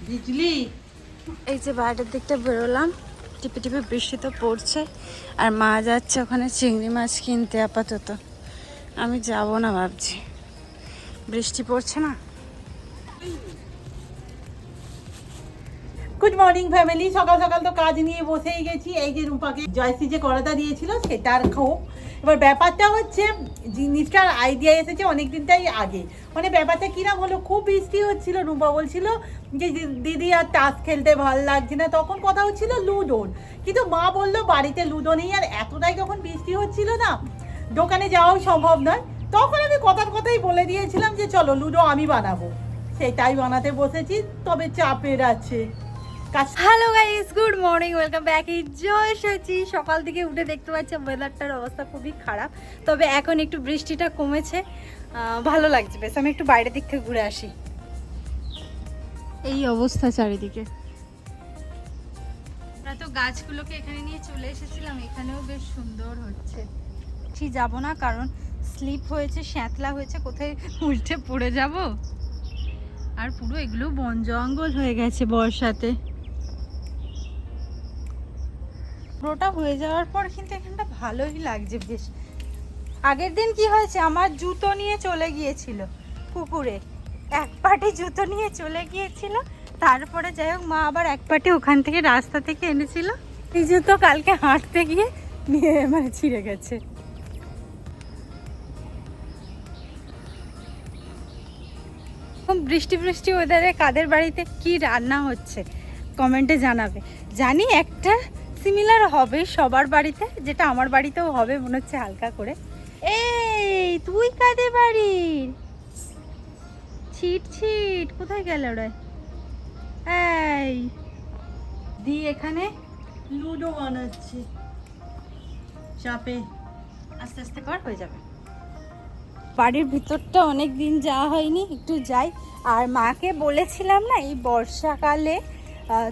বিজলি। এই যে বাইরের দিকটা বেরোলাম, টিপে টিপে বৃষ্টি তো পড়ছে, আর মা যাচ্ছে ওখানে চিংড়ি মাছ কিনতে। আপাতত আমি যাব না ভাবছি, বৃষ্টি পড়ছে না। Good morning family. সকাল সকাল তো কাজ নিয়ে বসেই গেছি। এই যে রূপাকে জয়শ্রী যে কড়াটা দিয়েছিল সেটার ক্ষোভ। এবার ব্যাপারটা হচ্ছে, জিনিসটার আইডিয়া এসেছে অনেক দিনটাই আগে। মানে ব্যাপারটা কিরম হলো, খুব বৃষ্টি হচ্ছিল। রূপা বলছিল যে দিদি আর তাস খেলতে ভালো লাগছে না। তখন কথা হচ্ছিল লুডোর, কিন্তু মা বললো বাড়িতে লুডো নেই। আর এতটাই যখন বৃষ্টি হচ্ছিল না, দোকানে যাওয়াও সম্ভব নয়। তখন আমি কথাই বলে দিয়েছিলাম যে চলো লুডো আমি বানাবো। সেটাই বানাতে বসেছি, তবে চাপের আছে। Hello guys, good morning, welcome back. এই জয়সচি সকাল থেকে উঠে দেখতে পাচ্ছি ওয়েদারটার অবস্থা খুবই খারাপ, তবে এখন একটু বৃষ্টিটা কমেছে, ভালো লাগছে বেশ। আমি একটু বাইরের দিক থেকে ঘুরে আসি। এই অবস্থা চারিদিকে। আমরা তো গাছগুলোকে এখানে নিয়ে চলে এসেছিলাম, এখানেও বেশ সুন্দর হচ্ছে। ঠিক যাবো না, কারণ স্লিপ হয়েছে, শ্যাতলা হয়েছে, কোথায় উল্টে পড়ে যাব। আর পুরো এগুলো বন জঙ্গল হয়ে গেছে বর্ষাতে। পুরোটা হয়ে যাওয়ার পর কিন্তু এখানটা ভালোই লাগছে বেশ। আগের দিন কি হয়েছে, আমার জুতো নিয়ে চলে গিয়েছিল পুকুরে, এক পাটি জুতো নিয়ে চলে গিয়েছিল। তারপরে যাই হোক, মা আবার এক পাটি ওখান থেকে রাস্তা থেকে এনেছিল। এই জুতো কালকে হাঁটতে গিয়ে নিয়ে মানে ছিঁড়ে গেছে। বৃষ্টি বৃষ্টি ওয়েদারে কাদের বাড়িতে কি রান্না হচ্ছে কমেন্টে জানাবে। জানি একটা সিমিলার হবে সবার বাড়িতে, যেটা আমার বাড়িতেও হবে মনে হচ্ছে হালকা করে। এই তুই কাদের বাড়ির? ছিট ছিট কোথায় গেল রে? এই দি এখানে লুডো বানাচ্ছি চাপে। আস্তে আস্তে কর, হয়ে যাবে। বাড়ির ভিতরটা অনেক দিন যাওয়া হয়নি, একটু যাই। আর মাকে বলেছিলাম না, এই বর্ষাকালে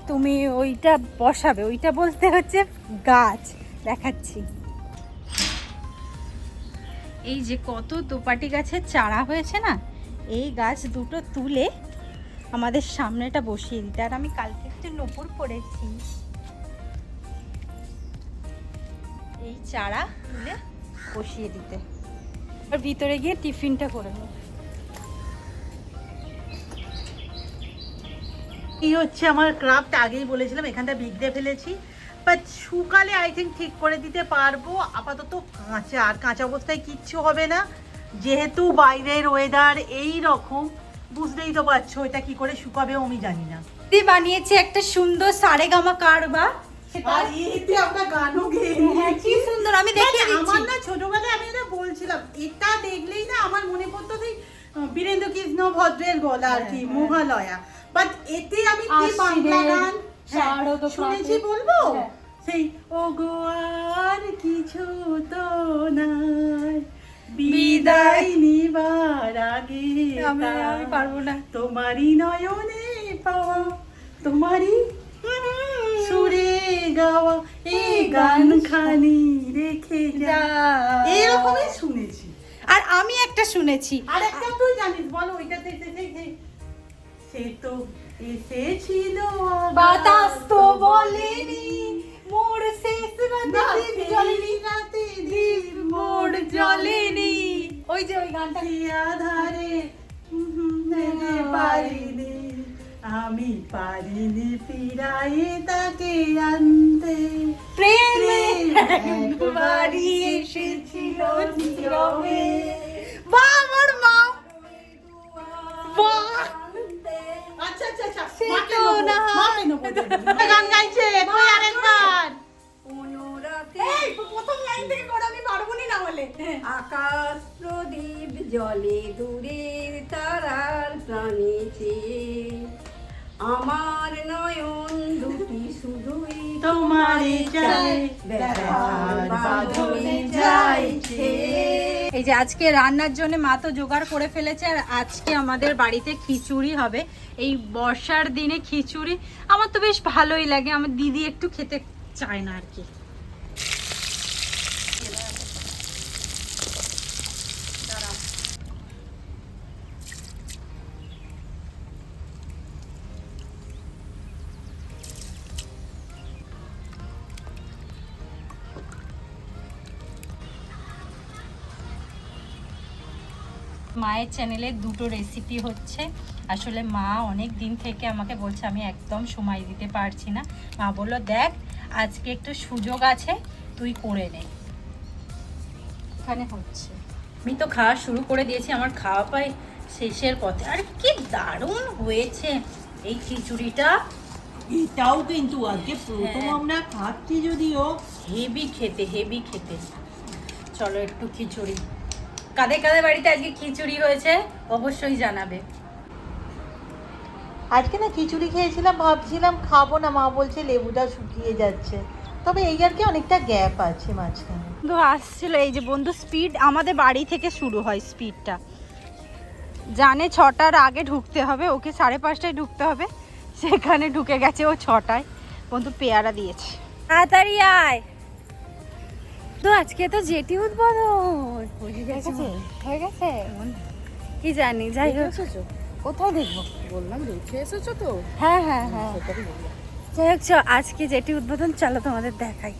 তুমি ওইটা বসাবে, ওইটা বলতে হচ্ছে গাছ। দেখাচ্ছি, এই যে কত দোপাটি গাছের চারা হয়েছে না, এই গাছ দুটো তুলে আমাদের সামনেটা বসিয়ে দিতে। আর আমি কালকে একটু নপুর করেছি, এই চারা তুলে বসিয়ে দিতে। আর ভিতরে গিয়ে টিফিনটা করে নেব। এই হচ্ছে আমার ক্রাফট। আগেই বলেছিলাম এখানটা বিগড়ে ফেলেছি, বাট শুকালে আই থিঙ্ক ঠিক করে দিতে পারবো। আপাতত কাঁচা, আর কাঁচা অবস্থায় কিচ্ছু হবে না, যেহেতু বাইরের ওয়েদার এই রকম। বুঝতেই তো পারছো এটা কি করে শুকাবেও আমি জানি না। দিদি বানিয়েছে একটা সুন্দর সারেগামা কারবা, আর এতে আমরা গানও গেয়ে কি সুন্দর, আমি দেখিয়ে দিচ্ছি। আমার না ছোটবেলায় আমি এটা বলছিলাম, এটা দেখলেই না আমার মনে পড়তো সেই বীরেন্দ্র কৃষ্ণ ভদ্রের গলা আর কি, মহালয়া। বাট এতে আমি কি বাংলা গান শুনেছি বলবো, সেই ও গো আর কিছু তো নাই, বিদায় নিবার আগে আমি পারবো না। তোমারই নয়নে পাওয়া, তোমারই সুরে গাওয়া এই গান খানি রেখে যা, এরকমই শুনেছি। আর আমি একটা শুনেছি, আর একটা তুই জানিস, বলো ওইটাতে সে তো এসেছিল বাতাস তো বলেনি মোর শেষ রাতে দীপ জ্বলেনি, রাতে দীপ মোর জ্বলেনি। ওই যে ওই গানটা আধারে পারিনি, আমি পারিনি ফিরায়ে তাকে আনতে, প্রেমে একবারই এসেছিল নীরবে। বাহ আমার মা, বাহ। আচ্ছা আচ্ছা আচ্ছা, সে মাকে তো নেবো, না। মাকে নেবো। গান গাইছে কই আরেকবার? এই প্রথম লাইন থেকে কর, আমি পারবো না হলে। আকাশ প্রদীপ জলে দূরের তারার প্রাণী চেয়ে, আমার নয়ন দুটি শুধুই তোমারে চাই, ব্যথার বাঁধনে যাইছে। এই যে আজকে রান্নার জন্য মা তো জোগাড় করে ফেলেছে, আর আজকে আমাদের বাড়িতে খিচুড়ি হবে। এই বর্ষার দিনে খিচুড়ি আমার তো বেশ ভালোই লাগে, আমার দিদি একটু খেতে চায় না আর কি। মায়ের চ্যানেলে দুটো রেসিপি হচ্ছে। আসলে মা অনেক দিন থেকে আমাকে বলছে, আমি একদম সময় দিতে পারছি না। মা বললো দেখ আজকে একটু সুযোগ আছে, তুই করে নে। এখানে হচ্ছে, আমি তো খাওয়া শুরু করে দিয়েছি, আমার খাওয়া প্রায় শেষের পথে। আর কি দারুণ হয়েছে এই খিচুড়িটা। এটাও কিন্তু আজকে প্রথম হ্যাঁ। আমরা খাচ্ছি, যদিও হেভি খেতে, হেভি খেতে। চলো একটু খিচুড়ি, কাদের কাদের বাড়িতে আজকে খিচুড়ি হয়েছে অবশ্যই জানাবে। আজকে না খিচুড়ি খেয়েছিলাম, ভাবছিলাম খাবো না, মা বলছে লেবুটা শুকিয়ে যাচ্ছে, তবে এই আর কি অনেকটা গ্যাপ আছে মাঝখানে। বন্ধু আসছিল, এই যে বন্ধু স্পিড আমাদের বাড়ি থেকে শুরু হয় স্পিডটা, জানে 6টার আগে ঢুকতে হবে, ওকে 5:30টায় ঢুকতে হবে, সেখানে ঢুকে গেছে ও 6টায়। বন্ধু পেয়ারা দিয়েছে, তাড়াতাড়ি আয়। তো আজকে তো জেটি উদ্বোধন হয়ে গেছে, হয়ে গেছে কি জানি, যাই হোক। কোথায় দেখবো বললাম দেখে এসেছো তো? হ্যাঁ হ্যাঁ হ্যাঁ, যাই হোক আজকে যেটি উদ্বোধন, চলো তোমাদের দেখাই।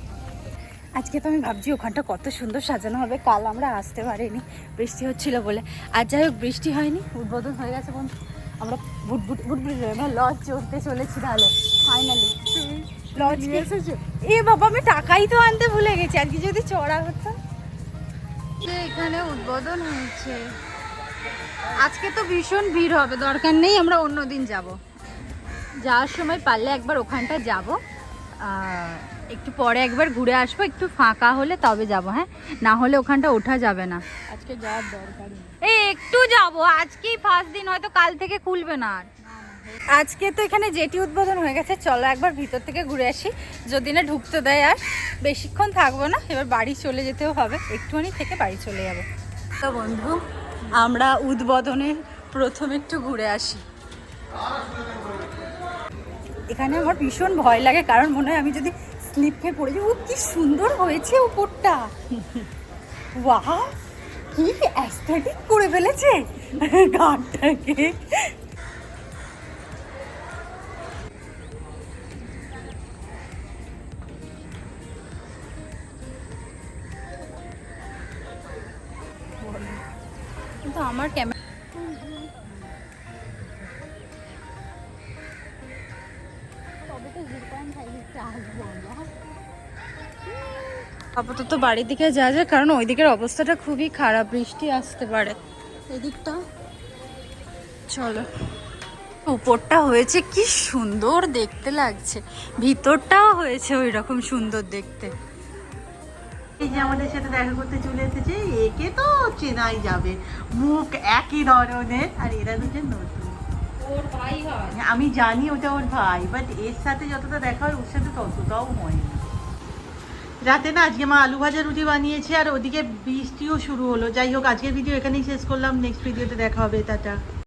আজকে তো আমি ভাবছি ওখানটা কত সুন্দর সাজানো হবে, কাল আমরা আসতে পারিনি বৃষ্টি হচ্ছিল বলে। আর যাই হোক বৃষ্টি হয়নি, উদ্বোধন হয়ে গেছে বন্ধু। আমরা বুটবুট লজ চড়তে চলেছি, তাহলে ফাইনালি লজ এ বাবা, আমি টাকাই তো আনতে ভুলে গেছি, আজকে যদি চড়া হতো। এখানে উদ্বোধন হয়েছে, আজকে তো ভীষণ ভিড় হবে, দরকার নেই, আমরা অন্যদিন যাব। যাওয়ার সময় পারলে একবার ওখানটা যাব, একটু পরে একবার ঘুরে আসবো, একটু ফাঁকা হলে তবে যাব। হ্যাঁ, না হলে ওখানটা ওঠা যাবে না, আজকে যাওয়ার দরকার এই একটু যাব, আজকেই ফার্স্ট দিন, হয়তো কাল থেকে খুলবে না আর। আজকে তো এখানে জেটি উদ্বোধন হয়ে গেছে, চলো একবার ভিতর থেকে ঘুরে আসি, যদি না ঢুকতে দেয়। আর বেশিক্ষণ থাকবো না, এবার বাড়ি চলে যেতেও হবে, একটুখানি থেকে বাড়ি চলে যাবো। তো বন্ধু আমরা উদ্বোধনের প্রথম একটু ঘুরে আসি। এখানে আমার ভীষণ ভয় লাগে, কারণ মনে হয় আমি যদি স্লিপ খেয়ে পড়ে যাবো। কি সুন্দর হয়েছে উপরটা, বাহ কি অ্যাস্থেটিক করে ফেলেছে গানটাকে। কিন্তু আমার ক্যামেরা আপাতত বাড়ির দিকে যা যায়, কারণ ওই দিকের অবস্থাটা খুবই খারাপ, বৃষ্টি আসতে পারে। এদিকটা চলো, উপরটা হয়েছে কি সুন্দর দেখতে লাগছে, ভিতরটাও হয়েছে ওই রকম সুন্দর দেখতে। এই যে আমাদের সাথে দেখা করতে চলে এসেছে, একে তো চেনাই যাবে, মুখ একই ধরনের, আর এরা দুজন নতুন। ওর ভাই হয়, আমি জানি ওটা ওর ভাই, বাট এর সাথে যতটা দেখা হয় ওর সাথে ততটাও হয় না। রাতে না আজকে মা আলু ভাজা রুটি বানিয়েছে, আর ওদিকে বৃষ্টিও শুরু হলো। যাই হোক আজকের ভিডিও এখানেই শেষ করলাম, নেক্সট ভিডিওতে দেখা হবে, টাটা।